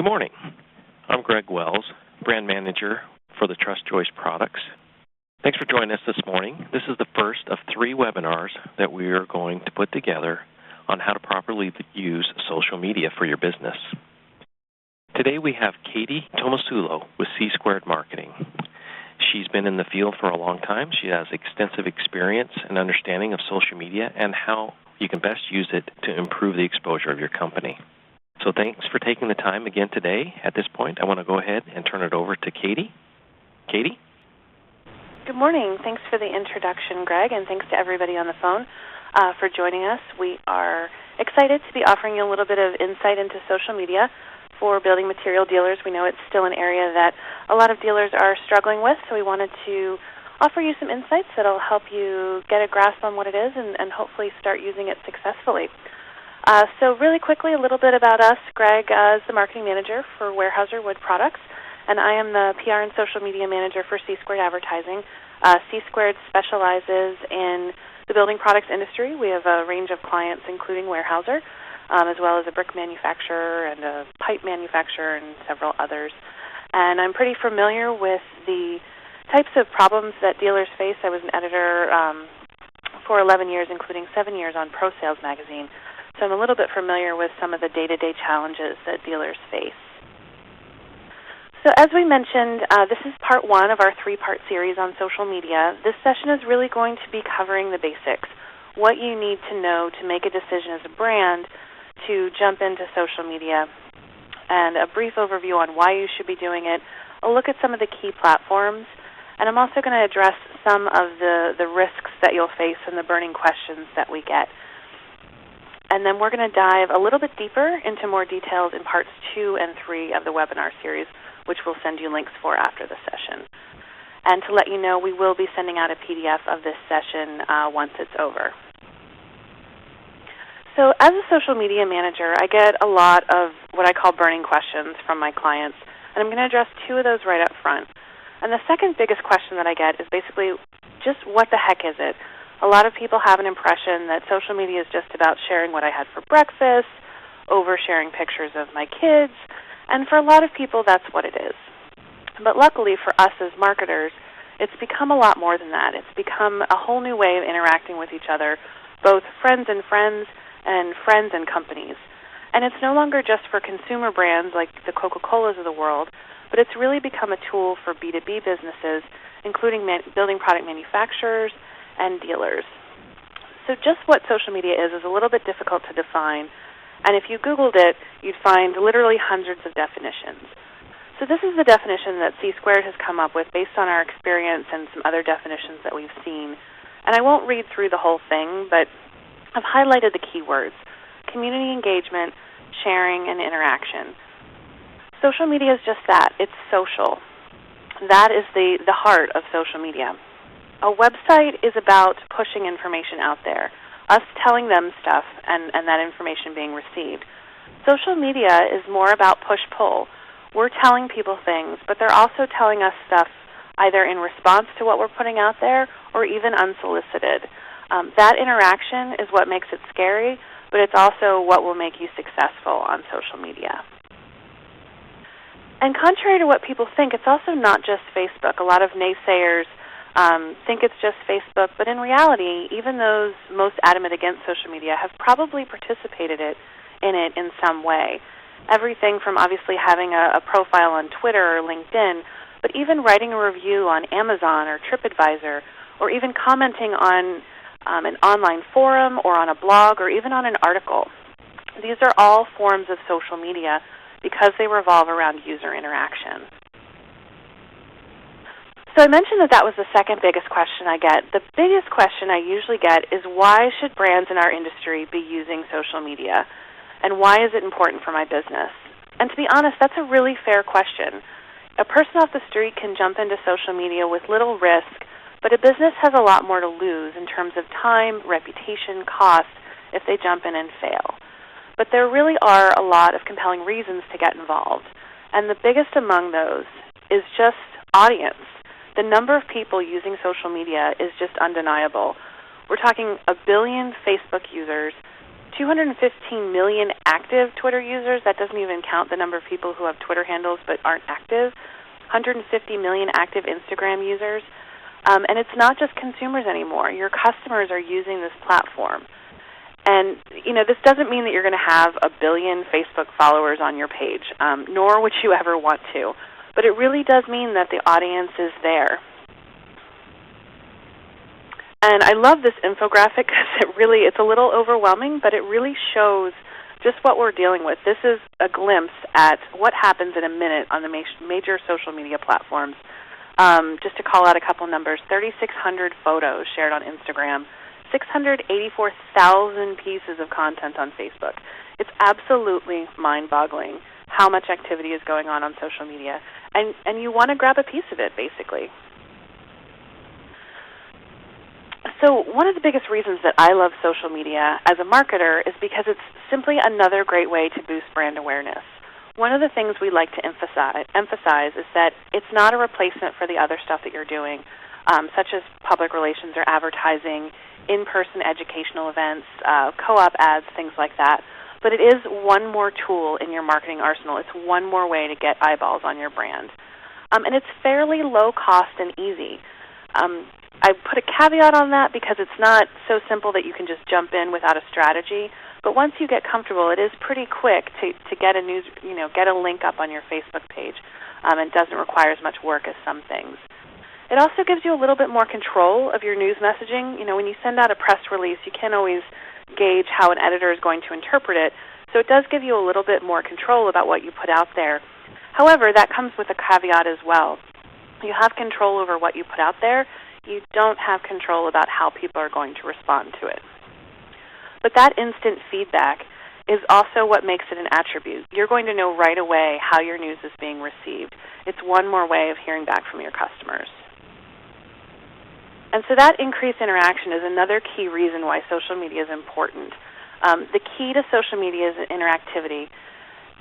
morning. I'm Greg Wells, Brand Manager for the Trust Choice products. Thanks for joining us this morning. This is the first of 3 webinars that we are going to put together on how to properly use social media for your business. Today we have Katie Tomasulo with C Squared Marketing. She's been in the field for a long time. She has extensive experience and understanding of social media and how you can best use it to improve the exposure of your company. So thanks for taking the time again today. At this point, I want to go ahead and turn it over to Katie. Katie? Good morning. Thanks for the introduction, Greg, and thanks to everybody on the phone for joining us. We are excited to be offering you a little bit of insight into social media for building material dealers. We know it's still an area that a lot of dealers are struggling with, so we wanted to offer you some insights that will help you get a grasp on what it is and hopefully start using it successfully. So really quickly, a little bit about us. Greg is the marketing manager for Weyerhaeuser Wood Products, and I am the PR and social media manager for C Squared Advertising. C Squared specializes in the building products industry. We have a range of clients, including Weyerhaeuser, as well as a brick manufacturer and a pipe manufacturer and several others. And I'm pretty familiar with the types of problems that dealers face. I was an editor for 11 years, including 7 years on Pro Sales magazine. So I'm a little bit familiar with some of the day-to-day challenges that dealers face. So as we mentioned, this is part 1 of our 3-part series on social media. This session is really going to be covering the basics, what you need to know to make a decision as a brand to jump into social media, and a brief overview on why you should be doing it, a look at some of the key platforms, and I'm also going to address some of the risks that you'll face and the burning questions that we get. And then we're going to dive a little bit deeper into more details in parts 2 and 3 of the webinar series, which we'll send you links for after the session. And to let you know, we will be sending out a PDF of this session once it's over. So as a social media manager, I get a lot of what I call burning questions from my clients, and I'm going to address 2 of those right up front. And the second biggest question that I get is basically, just what the heck is it? A lot of people have an impression that social media is just about sharing what I had for breakfast, oversharing pictures of my kids, and for a lot of people that's what it is. But luckily for us as marketers, it's become a lot more than that. It's become a whole new way of interacting with each other, both friends and friends and companies. And it's no longer just for consumer brands like the Coca-Colas of the world, but it's really become a tool for B2B businesses, including building product manufacturers and dealers. So just what social media is a little bit difficult to define, and if you Googled it, you'd find literally hundreds of definitions. So this is the definition that C Squared has come up with based on our experience and some other definitions that we've seen. And I won't read through the whole thing, but I've highlighted the key words: community engagement, sharing, and interaction. Social media is just that. It's social. That is the heart of social media. A website is about pushing information out there, us telling them stuff and that information being received. Social media is more about push-pull. We're telling people things, but they're also telling us stuff either in response to what we're putting out there or even unsolicited. That interaction is what makes it scary, but it's also what will make you successful on social media. And contrary to what people think, it's also not just Facebook. A lot of naysayers think it's just Facebook, but in reality, even those most adamant against social media have probably participated in it in some way. Everything from obviously having a profile on Twitter or LinkedIn, but even writing a review on Amazon or TripAdvisor, or even commenting on an online forum or on a blog or even on an article. These are all forms of social media because they revolve around user interaction. So I mentioned that was the second biggest question I get. The biggest question I usually get is, why should brands in our industry be using social media? And why is it important for my business? And to be honest, that's a really fair question. A person off the street can jump into social media with little risk, but a business has a lot more to lose in terms of time, reputation, cost if they jump in and fail. But there really are a lot of compelling reasons to get involved. And the biggest among those is just audience. The number of people using social media is just undeniable. We're talking 1 billion Facebook users, 215 million active Twitter users. That doesn't even count the number of people who have Twitter handles but aren't active. 150 million active Instagram users. And it's not just consumers anymore. Your customers are using this platform. And, this doesn't mean that you're going to have 1 billion Facebook followers on your page, nor would you ever want to. But it really does mean that the audience is there. And I love this infographic because it's a little overwhelming, but it really shows just what we're dealing with. This is a glimpse at what happens in a minute on the major social media platforms. Just to call out a couple numbers, 3,600 photos shared on Instagram, 684,000 pieces of content on Facebook. It's absolutely mind-boggling how much activity is going on social media. And you want to grab a piece of it, basically. So one of the biggest reasons that I love social media as a marketer is because it's simply another great way to boost brand awareness. One of the things we like to emphasize is that it's not a replacement for the other stuff that you're doing, such as public relations or advertising, in-person educational events, co-op ads, things like that. But it is one more tool in your marketing arsenal. It's one more way to get eyeballs on your brand. And it's fairly low cost and easy. I put a caveat on that because it's not so simple that you can just jump in without a strategy. But once you get comfortable, it is pretty quick to get get a link up on your Facebook page, and doesn't require as much work as some things. It also gives you a little bit more control of your news messaging. When you send out a press release, you can't always gauge how an editor is going to interpret it. So it does give you a little bit more control about what you put out there. However, that comes with a caveat as well. You have control over what you put out there. You don't have control about how people are going to respond to it. But that instant feedback is also what makes it an attribute. You're going to know right away how your news is being received. It's one more way of hearing back from your customers. And so that increased interaction is another key reason why social media is important. The key to social media is interactivity.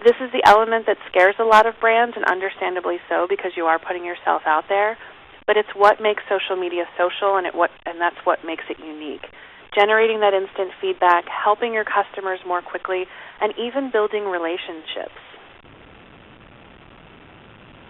This is the element that scares a lot of brands, and understandably so, because you are putting yourself out there. But it's what makes social media social, and that's what makes it unique. Generating that instant feedback, helping your customers more quickly, and even building relationships.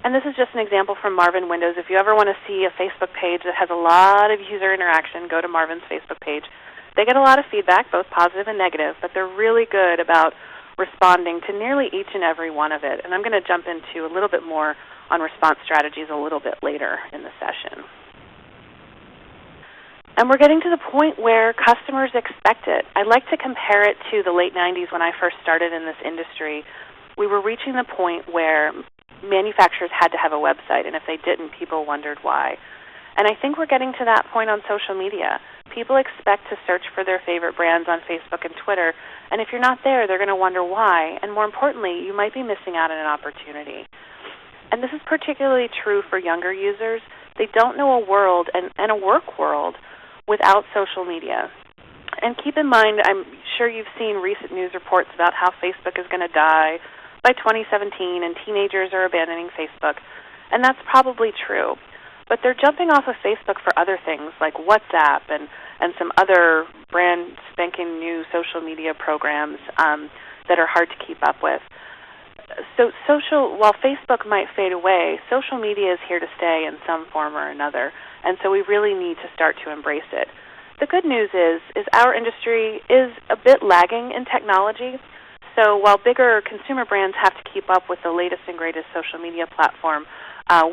And this is just an example from Marvin Windows. If you ever want to see a Facebook page that has a lot of user interaction, go to Marvin's Facebook page. They get a lot of feedback, both positive and negative, but they're really good about responding to nearly each and every one of it. And I'm going to jump into a little bit more on response strategies a little bit later in the session. And we're getting to the point where customers expect it. I like to compare it to the late 90s when I first started in this industry. We were reaching the point where manufacturers had to have a website, and if they didn't, people wondered why. And I think we're getting to that point on social media. People expect to search for their favorite brands on Facebook and Twitter, and if you're not there, they're going to wonder why. And more importantly, you might be missing out on an opportunity. And this is particularly true for younger users. They don't know a world, and a work world, without social media. And keep in mind, I'm sure you've seen recent news reports about how Facebook is going to die by 2017 and teenagers are abandoning Facebook. And that's probably true. But they're jumping off of Facebook for other things like WhatsApp and some other brand spanking new social media programs that are hard to keep up with. So while Facebook might fade away, social media is here to stay in some form or another. And so we really need to start to embrace it. The good news is our industry is a bit lagging in technology. So while bigger consumer brands have to keep up with the latest and greatest social media platform,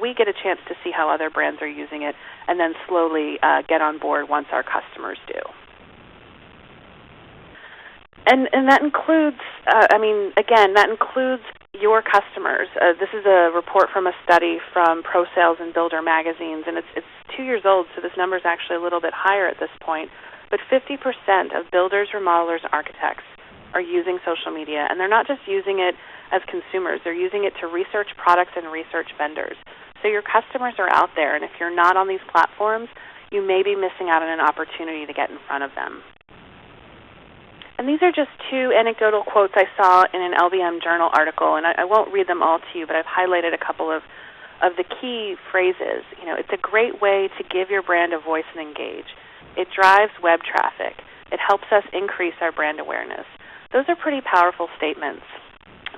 we get a chance to see how other brands are using it and then slowly get on board once our customers do. And that includes, that includes your customers. This is a report from a study from Pro Sales and Builder magazines, and it's 2 years old, so this number is actually a little bit higher at this point. But 50% of builders, remodelers, architects are using social media, and they're not just using it as consumers. They're using it to research products and research vendors. So your customers are out there, and if you're not on these platforms, you may be missing out on an opportunity to get in front of them. And these are just two anecdotal quotes I saw in an LBM Journal article, and I won't read them all to you, but I've highlighted a couple of the key phrases. It's a great way to give your brand a voice and engage. It drives web traffic. It helps us increase our brand awareness. Those are pretty powerful statements.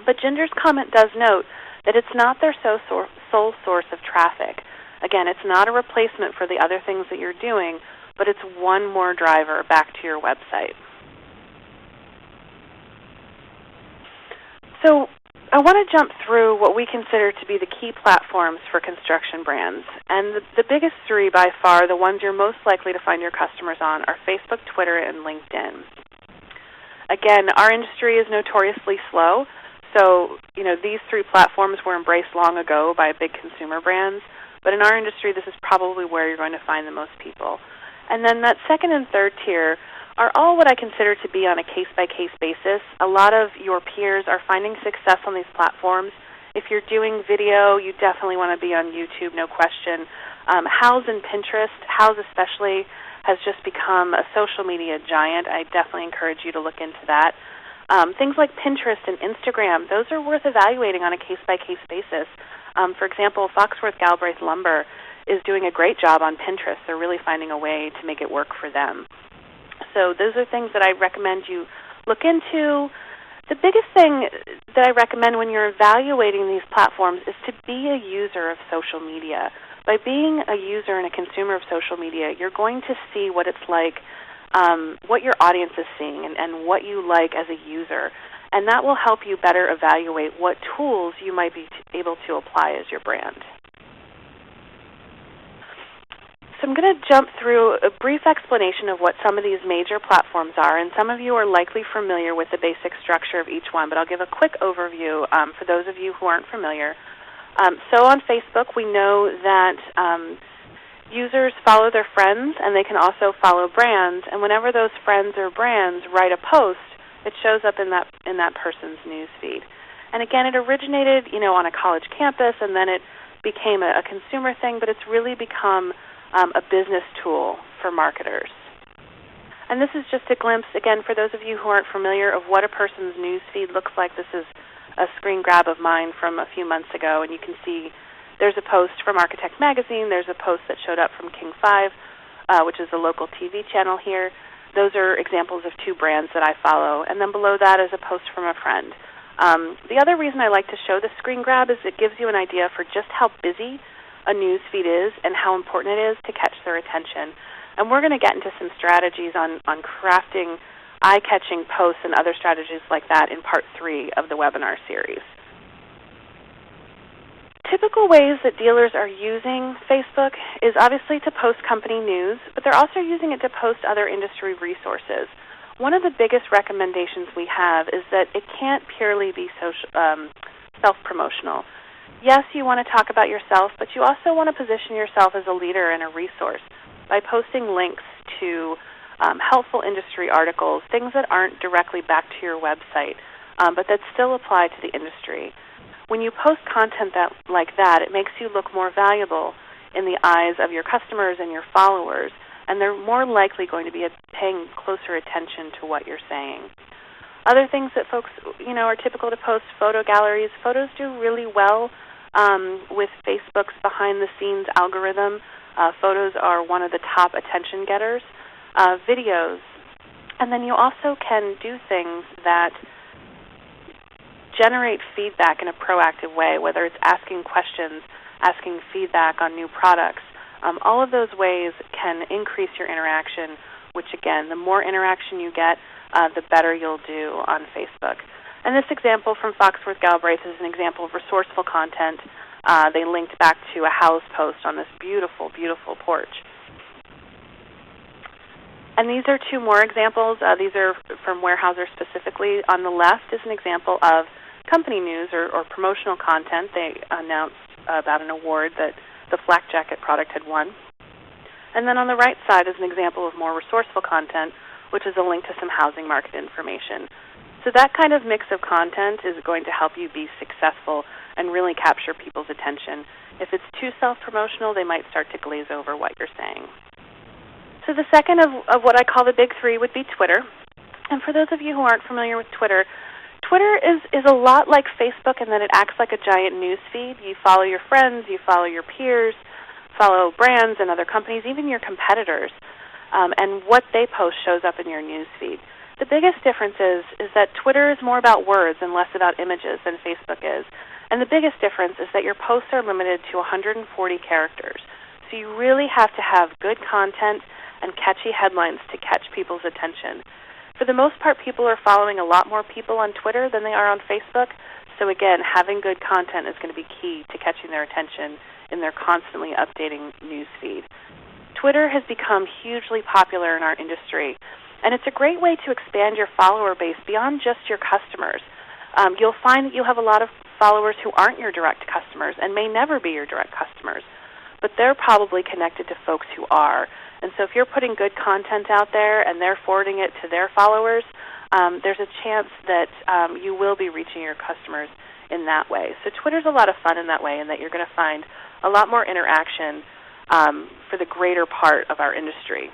But Ginger's comment does note that it's not their sole source of traffic. Again, it's not a replacement for the other things that you're doing, but it's one more driver back to your website. So I want to jump through what we consider to be the key platforms for construction brands. And the biggest three by far, the ones you're most likely to find your customers on, are Facebook, Twitter, and LinkedIn. Again, our industry is notoriously slow, so these three platforms were embraced long ago by big consumer brands. But in our industry, this is probably where you're going to find the most people. And then that second and third tier are all what I consider to be on a case-by-case basis. A lot of your peers are finding success on these platforms. If you're doing video, you definitely want to be on YouTube, no question. Houzz and Pinterest, Houzz especially, has just become a social media giant. I definitely encourage you to look into that. Things like Pinterest and Instagram, those are worth evaluating on a case-by-case basis. For example, Foxworth Galbraith Lumber is doing a great job on Pinterest. They're really finding a way to make it work for them. So those are things that I recommend you look into. The biggest thing that I recommend when you're evaluating these platforms is to be a user of social media. By being a user and a consumer of social media, you're going to see what it's like, what your audience is seeing, and what you like as a user. And that will help you better evaluate what tools you might be able to apply as your brand. So I'm going to jump through a brief explanation of what some of these major platforms are, and some of you are likely familiar with the basic structure of each one, but I'll give a quick overview for those of you who aren't familiar. So on Facebook, we know that users follow their friends, and they can also follow brands, and whenever those friends or brands write a post, it shows up in that person's news feed. And again, it originated, on a college campus, and then it became a consumer thing, but it's really become a business tool for marketers. And this is just a glimpse, again, for those of you who aren't familiar, of what a person's news feed looks like. This is a screen grab of mine from a few months ago, and you can see there's a post from Architect Magazine. There's a post that showed up from King 5, which is a local TV channel here. Those are examples of two brands that I follow. And then below that is a post from a friend. The other reason I like to show the screen grab is it gives you an idea for just how busy a news feed is and how important it is to catch their attention. And we're going to get into some strategies on crafting eye-catching posts and other strategies like that in part 3 of the webinar series. Typical ways that dealers are using Facebook is obviously to post company news, but they're also using it to post other industry resources. One of the biggest recommendations we have is that it can't purely be self-promotional. Yes, you want to talk about yourself, but you also want to position yourself as a leader and a resource by posting links to helpful industry articles, things that aren't directly back to your website, but that still apply to the industry. When you post content like that, it makes you look more valuable in the eyes of your customers and your followers, and they're more likely going to be paying closer attention to what you're saying. Other things that folks, are typical to post, photo galleries. Photos do really well with Facebook's behind-the-scenes algorithm. Photos are one of the top attention getters. Videos. And then you also can do things that generate feedback in a proactive way, whether it's asking questions, asking feedback on new products. All of those ways can increase your interaction, which again, the more interaction you get, the better you'll do on Facebook. And this example from Foxworth Galbraith is an example of resourceful content. They linked back to a Houzz post on this beautiful, beautiful porch. And these are two more examples. These are from Weyerhaeuser specifically. On the left is an example of company news or promotional content. They announced about an award that the flak jacket product had won. And then on the right side is an example of more resourceful content, which is a link to some housing market information. So that kind of mix of content is going to help you be successful and really capture people's attention. If it's too self-promotional, they might start to glaze over what you're saying. So the second of what I call the big three would be Twitter. And for those of you who aren't familiar with Twitter, Twitter is a lot like Facebook in that it acts like a giant news feed. You follow your friends, you follow your peers, follow brands and other companies, even your competitors, and what they post shows up in your news feed. The biggest difference is that Twitter is more about words and less about images than Facebook is. And the biggest difference is that your posts are limited to 140 characters. So you really have to have good content and catchy headlines to catch people's attention. For the most part, people are following a lot more people on Twitter than they are on Facebook. So again, having good content is going to be key to catching their attention in their constantly updating news feed. Twitter has become hugely popular in our industry, and it's a great way to expand your follower base beyond just your customers. You'll find that you have a lot of followers who aren't your direct customers and may never be your direct customers, but they're probably connected to folks who are. And so if you're putting good content out there and they're forwarding it to their followers, there's a chance that you will be reaching your customers in that way. So Twitter's a lot of fun in that way, in that you're going to find a lot more interaction for the greater part of our industry.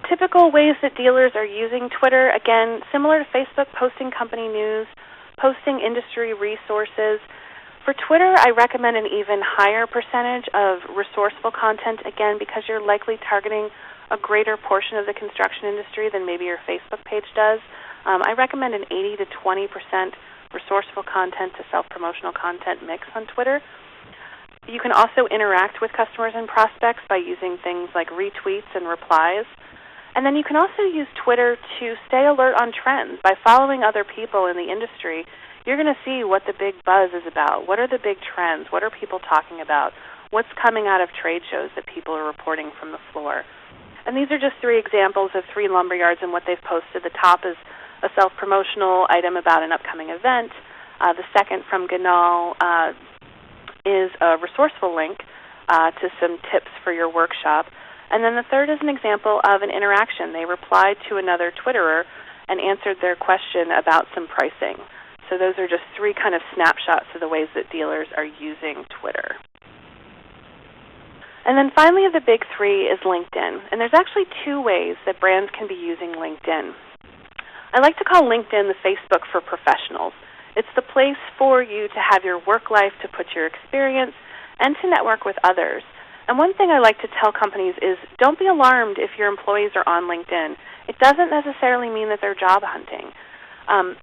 Typical ways that dealers are using Twitter, again, similar to Facebook, posting company news, posting industry resources. For Twitter, I recommend an even higher percentage of resourceful content, again, because you're likely targeting a greater portion of the construction industry than maybe your Facebook page does. I recommend an 80 to 20% resourceful content to self-promotional content mix on Twitter. You can also interact with customers and prospects by using things like retweets and replies. And then you can also use Twitter to stay alert on trends. By following other people in the industry, you're going to see what the big buzz is about. What are the big trends? What are people talking about? What's coming out of trade shows that people are reporting from the floor? And these are just 3 examples of 3 lumberyards and what they've posted. The top is a self-promotional item about an upcoming event. The second from Ganal is a resourceful link to some tips for your workshop. And then the third is an example of an interaction. They replied to another Twitterer and answered their question about some pricing. So those are just 3 kind of snapshots of the ways that dealers are using Twitter. And then finally, of the big 3 is LinkedIn. And there's actually 2 ways that brands can be using LinkedIn. I like to call LinkedIn the Facebook for professionals. It's the place for you to have your work life, to put your experience, and to network with others. And one thing I like to tell companies is don't be alarmed if your employees are on LinkedIn. It doesn't necessarily mean that they're job hunting.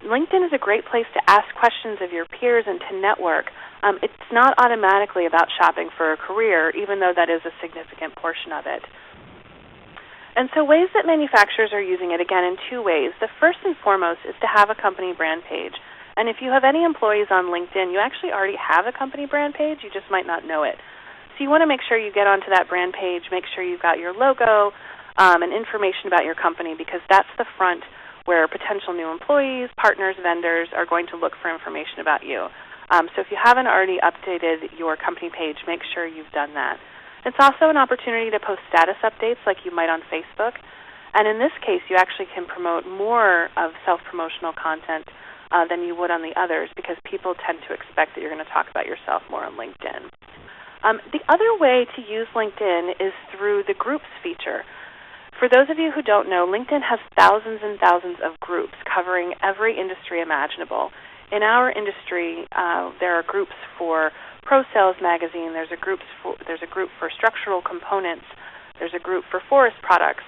LinkedIn is a great place to ask questions of your peers and to network. It's not automatically about shopping for a career, even though that is a significant portion of it. And so ways that manufacturers are using it, again, in 2 ways. The first and foremost is to have a company brand page. And if you have any employees on LinkedIn, you actually already have a company brand page. You just might not know it. So you want to make sure you get onto that brand page, make sure you've got your logo and information about your company, because that's the front where potential new employees, partners, vendors are going to look for information about you. So if you haven't already updated your company page, make sure you've done that. It's also an opportunity to post status updates like you might on Facebook. And in this case, you actually can promote more of self-promotional content than you would on the others, because people tend to expect that you're going to talk about yourself more on LinkedIn. The other way to use LinkedIn is through the groups feature. For those of you who don't know, LinkedIn has thousands and thousands of groups covering every industry imaginable. In our industry, there are groups for Pro Sales Magazine, there's a group for structural components, there's a group for forest products,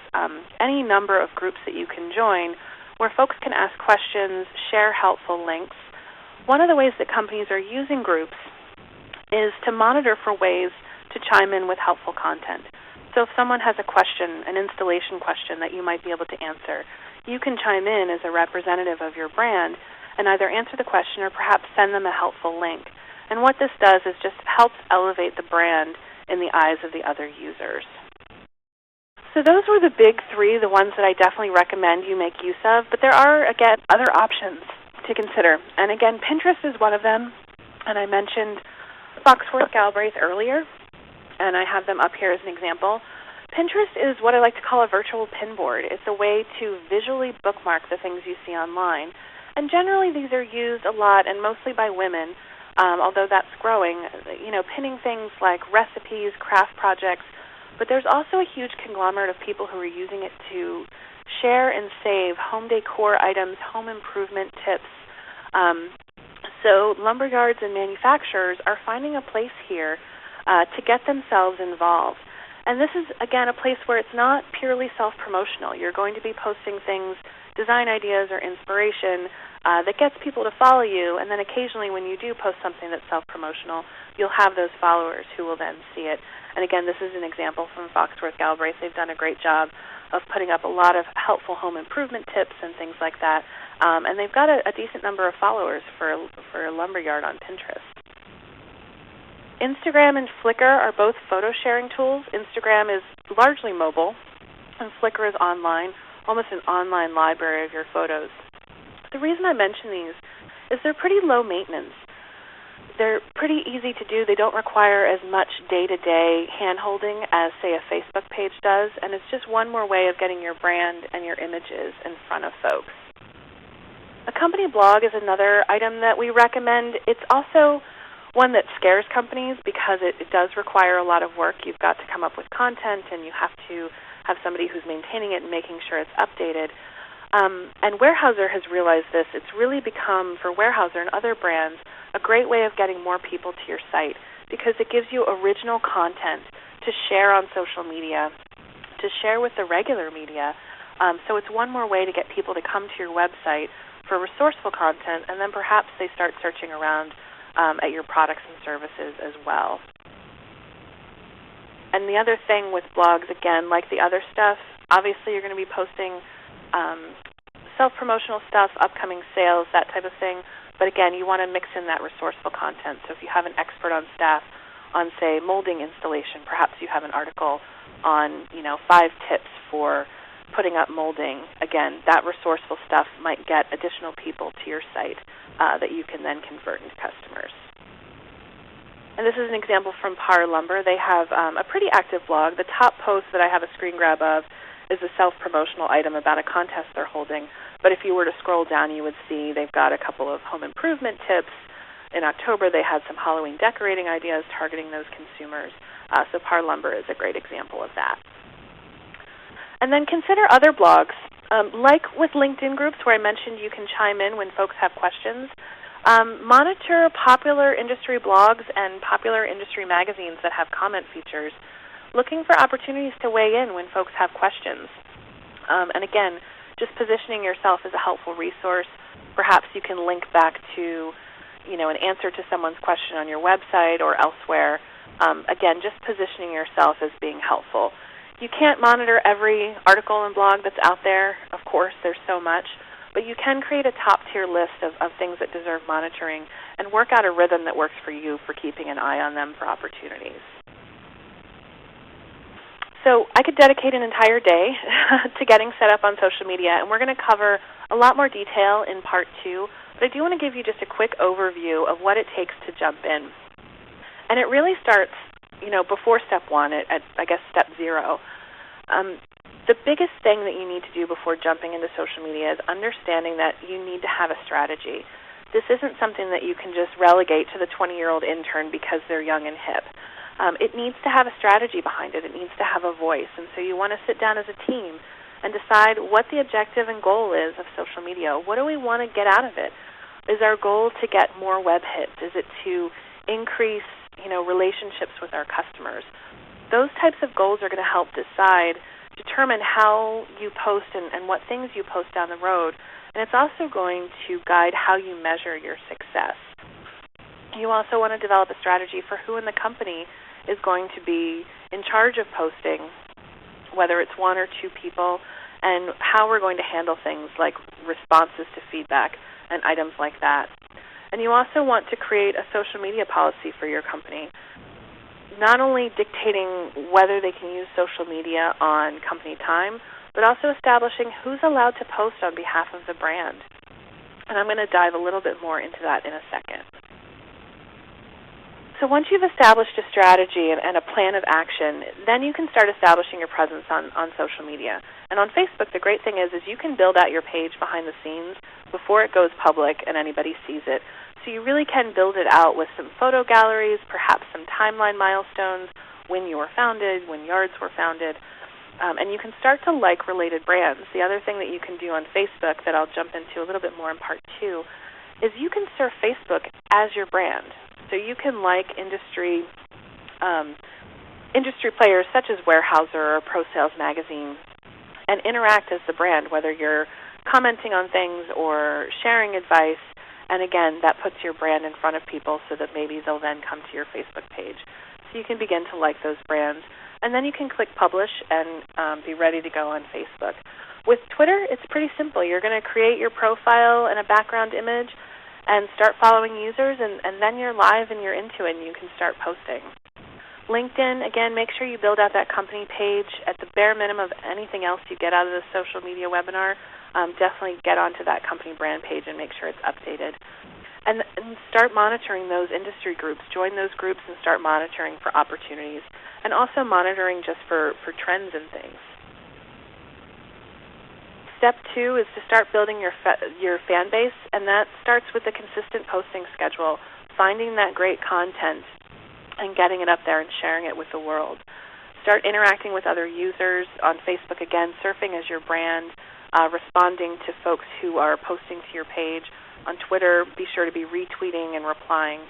any number of groups that you can join where folks can ask questions, share helpful links. One of the ways that companies are using groups is to monitor for ways to chime in with helpful content. So if someone has a question, an installation question that you might be able to answer, you can chime in as a representative of your brand and either answer the question or perhaps send them a helpful link. And what this does is just helps elevate the brand in the eyes of the other users. So those were the big 3, the ones that I definitely recommend you make use of. But there are, again, other options to consider. And again, Pinterest is one of them. And I mentioned Foxworth Galbraith earlier, and I have them up here as an example. Pinterest is what I like to call a virtual pinboard. It's a way to visually bookmark the things you see online. And generally these are used a lot and mostly by women, although that's growing, pinning things like recipes, craft projects. But there's also a huge conglomerate of people who are using it to share and save home decor items, home improvement tips. So lumberyards and manufacturers are finding a place here to get themselves involved. And this is, again, a place where it's not purely self-promotional. You're going to be posting things, design ideas or inspiration that gets people to follow you, and then occasionally when you do post something that's self-promotional, you'll have those followers who will then see it. And again, this is an example from Foxworth Galbraith. They've done a great job of putting up a lot of helpful home improvement tips and things like that. And they've got a decent number of followers for a lumberyard on Pinterest. Instagram and Flickr are both photo sharing tools. Instagram is largely mobile, and Flickr is online, almost an online library of your photos. The reason I mention these is they're pretty low maintenance. They're pretty easy to do. They don't require as much day-to-day hand-holding as, say, a Facebook page does, and it's just one more way of getting your brand and your images in front of folks. A company blog is another item that we recommend. It's also one that scares companies because it does require a lot of work. You've got to come up with content, and you have to have somebody who's maintaining it and making sure it's updated. And Weyerhaeuser has realized this. It's really become, for Weyerhaeuser and other brands, a great way of getting more people to your site because it gives you original content to share on social media, to share with the regular media. So it's one more way to get people to come to your website for resourceful content, and then perhaps they start searching around at your products and services as well. And the other thing with blogs, again, like the other stuff, obviously you're going to be posting self-promotional stuff, upcoming sales, that type of thing. But again, you want to mix in that resourceful content. So if you have an expert on staff on, say, molding installation, perhaps you have an article on, 5 tips for putting up molding. Again, that resourceful stuff might get additional people to your site that you can then convert into customers. And this is an example from Par Lumber. They have a pretty active blog. The top post that I have a screen grab of is a self-promotional item about a contest they're holding. But if you were to scroll down, you would see they've got a couple of home improvement tips. In October, they had some Halloween decorating ideas targeting those consumers. So Par Lumber is a great example of that. And then consider other blogs. Like with LinkedIn groups where I mentioned you can chime in when folks have questions, monitor popular industry blogs and popular industry magazines that have comment features, looking for opportunities to weigh in when folks have questions. And again, just positioning yourself as a helpful resource. Perhaps you can link back to, an answer to someone's question on your website or elsewhere. Again, just positioning yourself as being helpful. You can't monitor every article and blog that's out there. Of course, there's so much. But you can create a top-tier list of things that deserve monitoring and work out a rhythm that works for you for keeping an eye on them for opportunities. So I could dedicate an entire day to getting set up on social media, and we're going to cover a lot more detail in Part 2, but I do want to give you just a quick overview of what it takes to jump in. And it really starts, before Step 1, at Step 0. The biggest thing that you need to do before jumping into social media is understanding that you need to have a strategy. This isn't something that you can just relegate to the 20-year-old intern because they're young and hip. It needs to have a strategy behind it. It needs to have a voice. And so you want to sit down as a team and decide what the objective and goal is of social media. What do we want to get out of it? Is our goal to get more web hits? Is it to increase, relationships with our customers? Those types of goals are going to help determine how you post and what things you post down the road. And it's also going to guide how you measure your success. You also want to develop a strategy for who in the company is going to be in charge of posting, whether it's 1 or 2 people, and how we're going to handle things like responses to feedback and items like that. And you also want to create a social media policy for your company, not only dictating whether they can use social media on company time, but also establishing who's allowed to post on behalf of the brand. And I'm going to dive a little bit more into that in a second. So once you've established a strategy and a plan of action, then you can start establishing your presence on social media. And on Facebook, the great thing is you can build out your page behind the scenes before it goes public and anybody sees it. So you really can build it out with some photo galleries, perhaps some timeline milestones, when you were founded, when yards were founded, and you can start to like related brands. The other thing that you can do on Facebook that I'll jump into a little bit more in Part 2 is you can serve Facebook as your brand. So you can like industry industry players such as Weyerhaeuser or Pro Sales Magazine and interact as the brand, whether you're commenting on things or sharing advice. And again, that puts your brand in front of people so that maybe they'll then come to your Facebook page. So you can begin to like those brands. And then you can click publish and be ready to go on Facebook. With Twitter, it's pretty simple. You're going to create your profile and a background image and start following users, and then you're live and you're into it and you can start posting. LinkedIn, again, make sure you build out that company page at the bare minimum of anything else you get out of the social media webinar. Definitely get onto that company brand page and make sure it's updated. And start monitoring those industry groups. Join those groups and start monitoring for opportunities, and also monitoring just for trends and things. Step 2 is to start building your fan base, and that starts with a consistent posting schedule, finding that great content and getting it up there and sharing it with the world. Start interacting with other users on Facebook, again, surfing as your brand, responding to folks who are posting to your page. On Twitter, be sure to be retweeting and replying.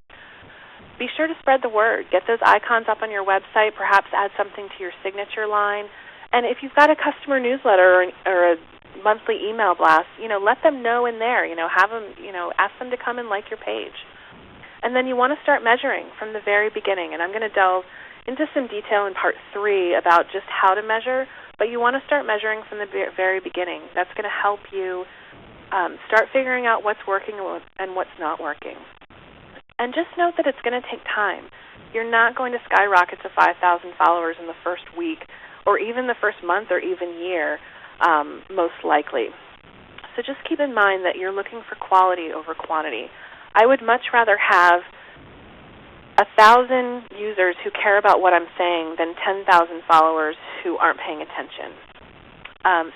Be sure to spread the word. Get those icons up on your website, perhaps add something to your signature line. And if you've got a customer newsletter or a monthly email blast, let them know in there. Have them, ask them to come and like your page. And then you want to start measuring from the very beginning. And I'm going to delve into some detail in part 3 about just how to measure, but you want to start measuring from the very beginning. That's going to help you start figuring out what's working and what's not working. And just note that it's going to take time. You're not going to skyrocket to 5,000 followers in the first week or even the first month or even year, most likely. So just keep in mind that you're looking for quality over quantity. I would much rather have 1,000 users who care about what I'm saying than 10,000 followers who aren't paying attention.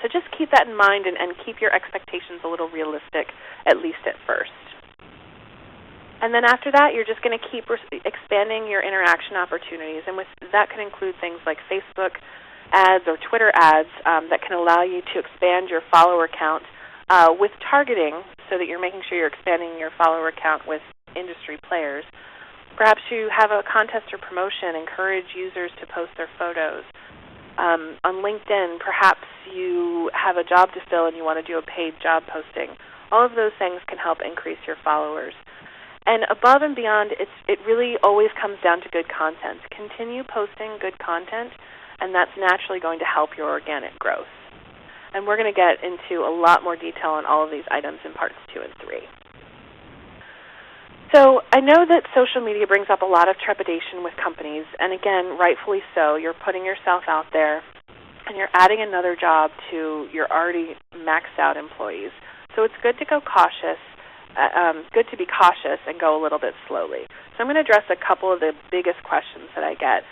So just keep that in mind and keep your expectations a little realistic, at least at first. And then after that, you're just going to keep expanding your interaction opportunities. And that can include things like Facebook ads or Twitter ads that can allow you to expand your follower count with targeting, so that you're making sure you're expanding your follower count with industry players. Perhaps you have a contest or promotion, encourage users to post their photos. On LinkedIn, perhaps you have a job to fill and you want to do a paid job posting. All of those things can help increase your followers. And above and beyond, it really always comes down to good content. Continue posting good content, and that's naturally going to help your organic growth. And we're going to get into a lot more detail on all of these items in parts 2 and 3. So I know that social media brings up a lot of trepidation with companies, and again, rightfully so. You're putting yourself out there, and you're adding another job to your already maxed out employees. So it's good to go cautious, good to be cautious and go a little bit slowly. So I'm going to address a couple of the biggest questions that I get.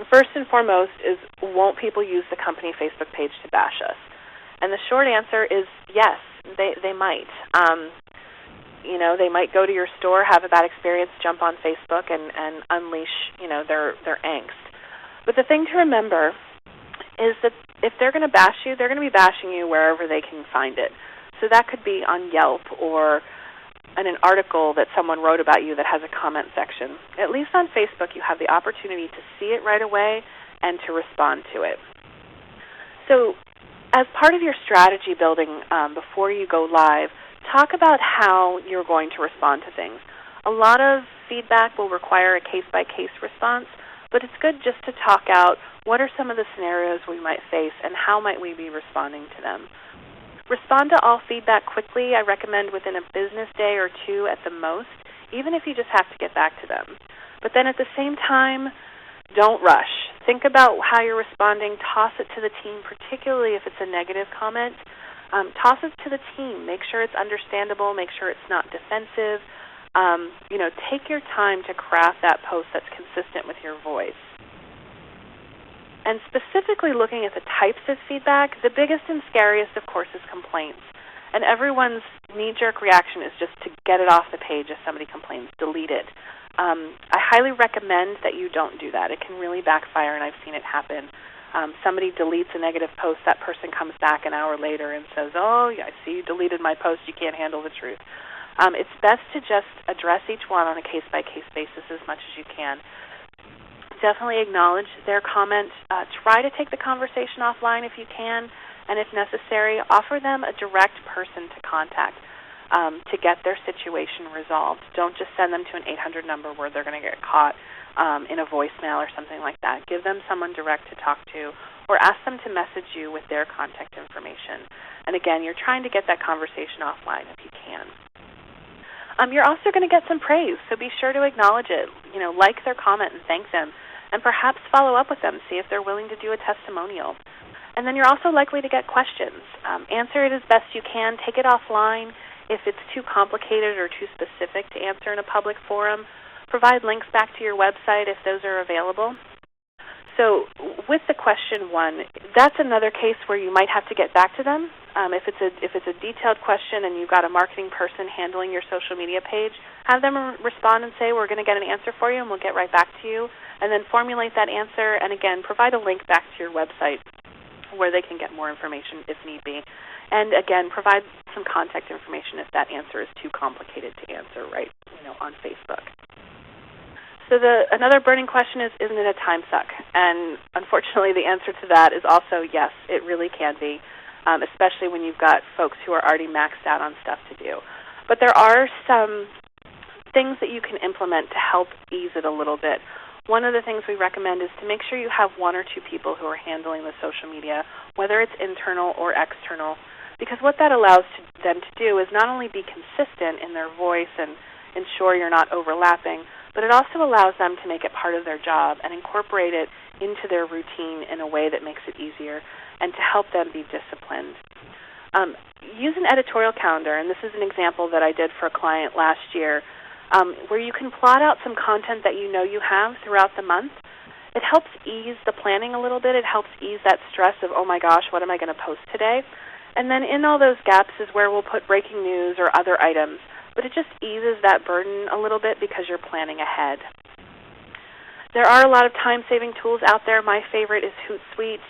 First and foremost is, won't people use the company Facebook page to bash us? And the short answer is yes, they might. They might go to your store, have a bad experience, jump on Facebook, and unleash, their angst. But the thing to remember is that if they're going to bash you, they're going to be bashing you wherever they can find it. So that could be on Yelp or in an article that someone wrote about you that has a comment section. At least on Facebook, you have the opportunity to see it right away and to respond to it. So as part of your strategy building before you go live, talk about how you're going to respond to things. A lot of feedback will require a case-by-case response, but it's good just to talk out what are some of the scenarios we might face and how might we be responding to them. Respond to all feedback quickly. I recommend within a business day or 2 at the most, even if you just have to get back to them. But then at the same time, don't rush. Think about how you're responding. Toss it to the team, particularly if it's a negative comment. Toss it to the team. Make sure it's understandable. Make sure it's not defensive. Take your time to craft that post that's consistent with your voice. And specifically looking at the types of feedback, the biggest and scariest, of course, is complaints. And everyone's knee-jerk reaction is just to get it off the page if somebody complains, delete it. I highly recommend that you don't do that. It can really backfire, and I've seen it happen. Somebody deletes a negative post, that person comes back an hour later and says, oh, I see you deleted my post, you can't handle the truth. It's best to just address each one on a case-by-case basis as much as you can. Definitely acknowledge their comment. Try to take the conversation offline if you can, and if necessary, offer them a direct person to contact to get their situation resolved. Don't just send them to an 800 number where they're going to get caught in a voicemail or something like that. Give them someone direct to talk to, or ask them to message you with their contact information. And again, you're trying to get that conversation offline if you can. You're also going to get some praise, so be sure to acknowledge it. Like their comment and thank them, and perhaps follow up with them, see if they're willing to do a testimonial. And then you're also likely to get questions. Answer it as best you can. Take it offline. If it's too complicated or too specific to answer in a public forum, provide links back to your website if those are available. So with the question one, that's another case where you might have to get back to them. If it's a detailed question and you've got a marketing person handling your social media page, have them respond and say, we're going to get an answer for you and we'll get right back to you. And then formulate that answer and, again, provide a link back to your website where they can get more information if need be. And, again, provide some contact information if that answer is too complicated to answer on Facebook. So another burning question is, isn't it a time suck? And unfortunately, the answer to that is also yes, it really can be, especially when you've got folks who are already maxed out on stuff to do. But there are some things that you can implement to help ease it a little bit. One of the things we recommend is to make sure you have one or two people who are handling the social media, whether it's internal or external, because what that allows them to do is not only be consistent in their voice and ensure you're not overlapping, but it also allows them to make it part of their job and incorporate it into their routine in a way that makes it easier and to help them be disciplined. Use an editorial calendar, and this is an example that I did for a client last year, where you can plot out some content that you know you have throughout the month. It helps ease the planning a little bit. It helps ease that stress of, oh my gosh, what am I going to post today? And then in all those gaps is where we'll put breaking news or other items. But it just eases that burden a little bit because you're planning ahead. There are a lot of time-saving tools out there. My favorite is Hootsuite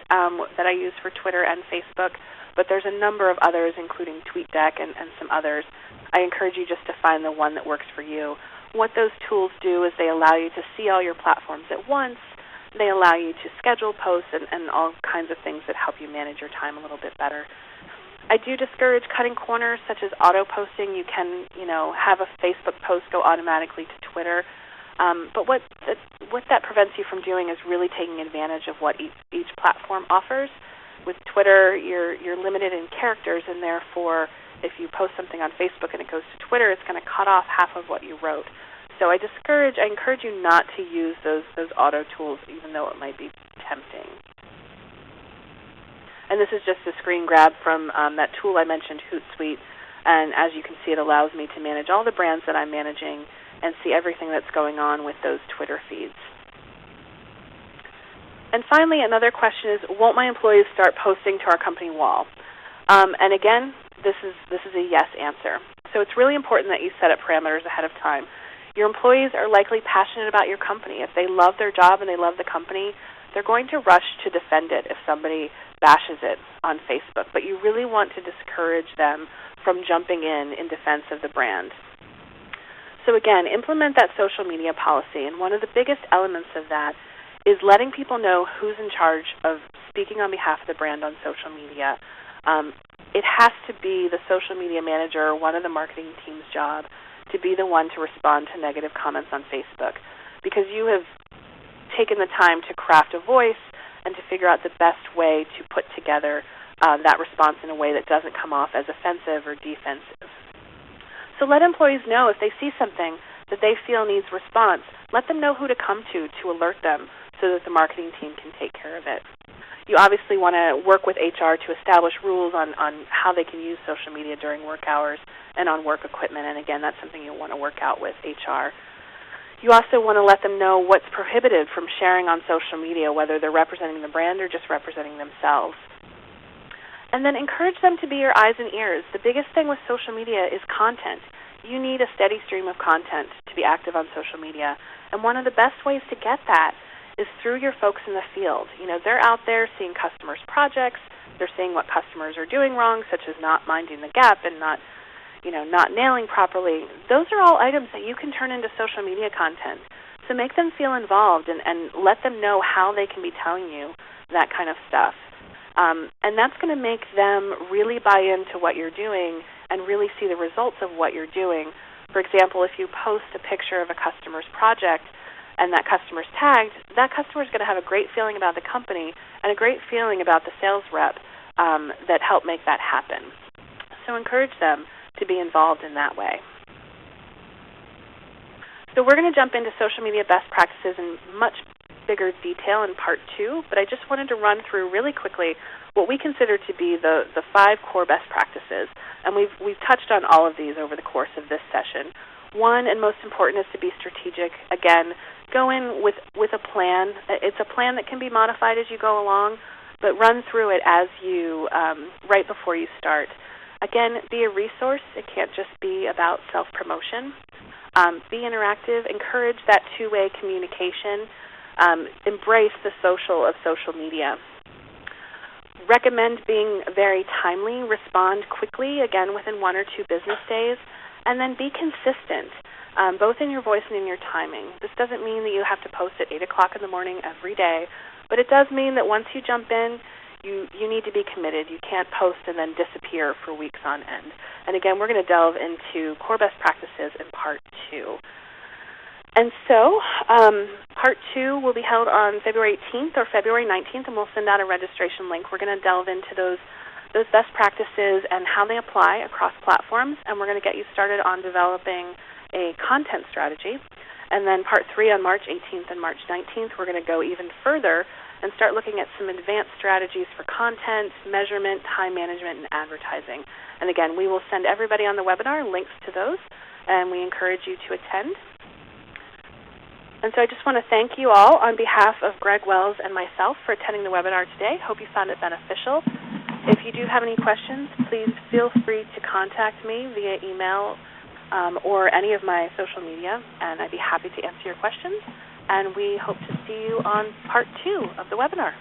that I use for Twitter and Facebook, but there's a number of others, including TweetDeck and some others. I encourage you just to find the one that works for you. What those tools do is they allow you to see all your platforms at once. They allow you to schedule posts and all kinds of things that help you manage your time a little bit better. I do discourage cutting corners, such as auto-posting. You can, have a Facebook post go automatically to Twitter. But what that prevents you from doing is really taking advantage of what each platform offers. With Twitter, you're limited in characters, and therefore, if you post something on Facebook and it goes to Twitter, it's going to cut off half of what you wrote. So I encourage you not to use those auto tools, even though it might be tempting. And this is just a screen grab from that tool I mentioned, Hootsuite. And as you can see, it allows me to manage all the brands that I'm managing and see everything that's going on with those Twitter feeds. And finally, another question is, won't my employees start posting to our company wall? And again, this is a yes answer. So it's really important that you set up parameters ahead of time. Your employees are likely passionate about your company. If they love their job and they love the company, they're going to rush to defend it if somebody bashes it on Facebook. But you really want to discourage them from jumping in defense of the brand. So again, implement that social media policy. And one of the biggest elements of that is letting people know who's in charge of speaking on behalf of the brand on social media. It has to be the social media manager or one of the marketing team's job to be the one to respond to negative comments on Facebook, because you have taken the time to craft a voice and to figure out the best way to put together that response in a way that doesn't come off as offensive or defensive. So let employees know if they see something that they feel needs response, let them know who to come to alert them so that the marketing team can take care of it. You obviously want to work with HR to establish rules on how they can use social media during work hours and on work equipment, and again, that's something you'll want to work out with HR. You also want to let them know what's prohibited from sharing on social media, whether they're representing the brand or just representing themselves. And then encourage them to be your eyes and ears. The biggest thing with social media is content. You need a steady stream of content to be active on social media, and one of the best ways to get that is through your folks in the field. They're out there seeing customers' projects. They're seeing what customers are doing wrong, such as not minding the gap and not nailing properly. Those are all items that you can turn into social media content. So make them feel involved and let them know how they can be telling you that kind of stuff. And that's going to make them really buy into what you're doing and really see the results of what you're doing. For example, if you post a picture of a customer's project and that customer's tagged, that customer's going to have a great feeling about the company and a great feeling about the sales rep that helped make that happen. So encourage them to be involved in that way. So we're going to jump into social media best practices in much bigger detail in part 2, but I just wanted to run through really quickly what we consider to be the 5 core best practices. And we've touched on all of these over the course of this session. One, and most important, is to be strategic. Again, go in with a plan. It's a plan that can be modified as you go along, but run through it as you right before you start. Again, be a resource. It can't just be about self-promotion. Be interactive. Encourage that two-way communication. Embrace the social of social media. Recommend being very timely. Respond quickly, again, within 1 or 2 business days. And then be consistent, both in your voice and in your timing. This doesn't mean that you have to post at 8 o'clock in the morning every day, but it does mean that once you jump in, you need to be committed. You can't post and then disappear for weeks on end. And again, we're going to delve into core best practices in part 2. And so part 2 will be held on February 18th or February 19th, and we'll send out a registration link. We're going to delve into those best practices and how they apply across platforms, and we're going to get you started on developing a content strategy. And then part 3 on March 18th and March 19th, we're going to go even further and start looking at some advanced strategies for content, measurement, time management, and advertising. And again, we will send everybody on the webinar links to those, and we encourage you to attend. And so I just want to thank you all on behalf of Greg Wells and myself for attending the webinar today. Hope you found it beneficial. If you do have any questions, please feel free to contact me via email or any of my social media, and I'd be happy to answer your questions. And we hope to see you on part 2 of the webinar.